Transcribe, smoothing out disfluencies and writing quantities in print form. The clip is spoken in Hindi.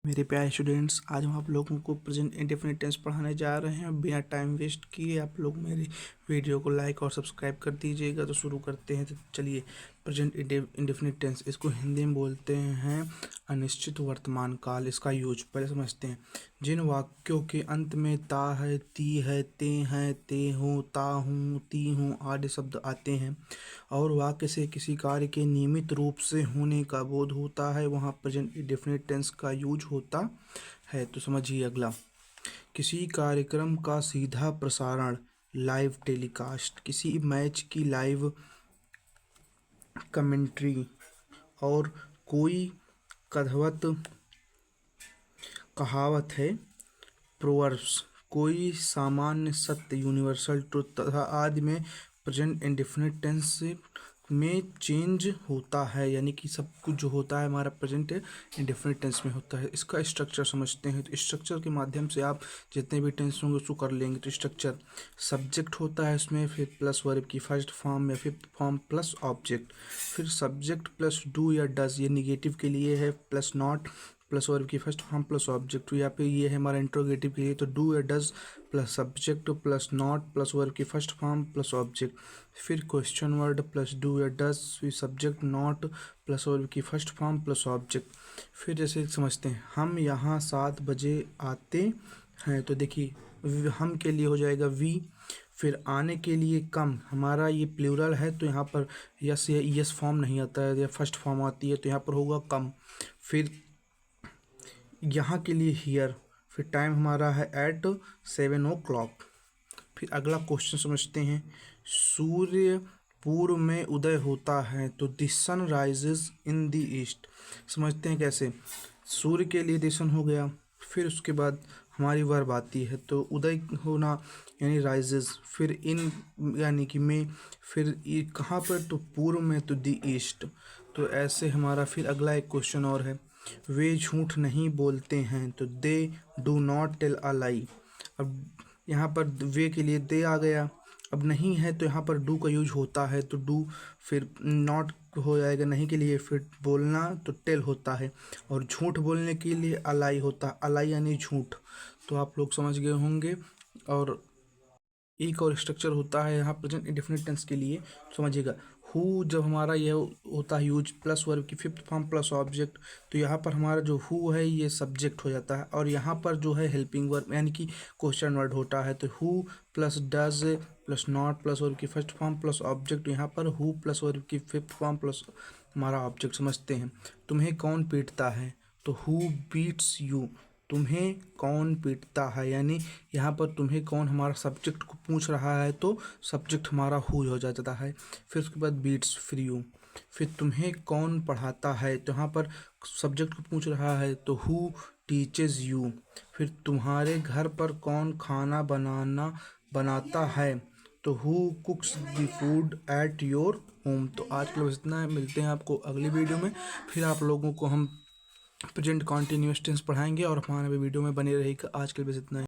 मेरे प्यारे स्टूडेंट्स, आज हम आप लोगों को प्रेजेंट इंडेफिनिट टेंस पढ़ाने जा रहे हैं। बिना टाइम वेस्ट किए आप लोग मेरी वीडियो को लाइक और सब्सक्राइब कर दीजिएगा। तो शुरू करते हैं। तो चलिए, प्रेजेंट इंडेफिनिट टेंस, इसको हिंदी में बोलते हैं अनिश्चित वर्तमान काल। इसका यूज पहले समझते हैं। जिन वाक्यों के अंत में ता है, ती है, ते हूँ, ता हूँ, ती हूँ आदि शब्द आते हैं और वाक्य से किसी कार्य के नियमित रूप से होने का बोध होता है, वहाँ प्रेजेंट इंडेफिनिट टेंस का यूज होता है। तो समझिए अगला, किसी कार्यक्रम का सीधा प्रसारण, लाइव टेलीकास्ट, किसी मैच की लाइव कमेंट्री, और कोई कथवत कहावत है, प्रोवर्ब्स, कोई सामान्य सत्य, यूनिवर्सल ट्रुथ तथा आदि में प्रेजेंट इंडेफिनिट टेंस में चेंज होता है। यानी कि सब कुछ जो होता है हमारा प्रेजेंट इंडेफिनिट टेंस में होता है। इसका स्ट्रक्चर समझते हैं। तो स्ट्रक्चर के माध्यम से आप जितने भी टेंस होंगे उसको कर लेंगे। तो स्ट्रक्चर, सब्जेक्ट होता है इसमें, फिर प्लस वर्ब की फर्स्ट फॉर्म या फिफ्थ फॉर्म प्लस ऑब्जेक्ट, फिर सब्जेक्ट प्लस डू या डज, ये निगेटिव के लिए है, प्लस नॉट प्लस वर्ब की फर्स्ट फॉर्म प्लस ऑब्जेक्ट। तो यहाँ पे ये है हमारा इंट्रोगेटिव के लिए, तो डू या does plus subject plus not plus verb की फर्स्ट फॉर्म प्लस ऑब्जेक्ट। फिर क्वेश्चन वर्ड प्लस डू या डज, फिर सब्जेक्ट नॉट प्लस वर्ब की फर्स्ट फॉर्म प्लस ऑब्जेक्ट। फिर जैसे समझते हैं, हम यहाँ 7 बजे आते हैं। तो देखिए, हम के लिए हो जाएगा वी। फिर आने के लिए कम, हमारा ये प्लूरल है तो यहाँ पर यस या यस फॉर्म नहीं आता है या फर्स्ट फॉर्म आती है, तो यहाँ पर होगा कम। फिर यहाँ के लिए हियर, फिर टाइम हमारा है एट 7 o'clock। फिर अगला क्वेश्चन समझते हैं, सूर्य पूर्व में उदय होता है, तो the sun rises in the east. समझते हैं कैसे। सूर्य के लिए द सन हो गया, फिर उसके बाद हमारी वर्ब आती है, तो उदय होना यानी राइजेज, फिर इन यानी कि में, फिर कहाँ पर, तो पूर्व में, तो द ईस्ट। तो ऐसे हमारा फिर अगला एक क्वेश्चन और है, वे झूठ नहीं बोलते हैं, तो they do not tell a lie. अब यहाँ पर वे के लिए दे आ गया, अब नहीं है तो यहाँ पर डू का यूज होता है, तो डू, फिर नॉट हो जाएगा नहीं के लिए, फिर बोलना तो टेल होता है, और झूठ बोलने के लिए अलाई होता है, अलाई यानी झूठ। तो आप लोग समझ गए होंगे। और एक और स्ट्रक्चर होता है यहाँ प्रेजेंट इंडेफिनिट टेंस के लिए, समझिएगा। हु जब हमारा ये होता है यूज प्लस वर्ब की फिफ्थ फॉर्म प्लस ऑब्जेक्ट, तो यहाँ पर हमारा जो हु है ये सब्जेक्ट हो जाता है, और यहाँ पर जो है हेल्पिंग वर्ब यानी कि क्वेश्चन वर्ड होता है। तो who plus does plus not plus verb की फर्स्ट फॉर्म प्लस ऑब्जेक्ट, यहाँ पर हु प्लस वर्ब की फिफ्थ फॉर्म प्लस हमारा ऑब्जेक्ट। समझते हैं, तुम्हें कौन पीटता है, तो हु बीट्स यू। तुम्हें कौन पीटता है, यानी यहाँ पर तुम्हें कौन हमारा सब्जेक्ट को पूछ रहा है, तो सब्जेक्ट हमारा हु हो जाता है। फिर उसके बाद बीट्स फिर यू। फिर तुम्हें कौन पढ़ाता है, तो यहाँ पर सब्जेक्ट को पूछ रहा है, तो हु टीचेज यू। फिर तुम्हारे घर पर कौन खाना बनाता है, तो who कुक्स the food at your home. तो आज के लिए बस इतना है, मिलते हैं आपको अगली वीडियो में। फिर आप लोगों को हम प्रेजेंट कॉन्टिन्यूअस टेंस पढ़ाएंगे और हमारे वीडियो में बने रहेगा। आज के लिए बस इतना ही।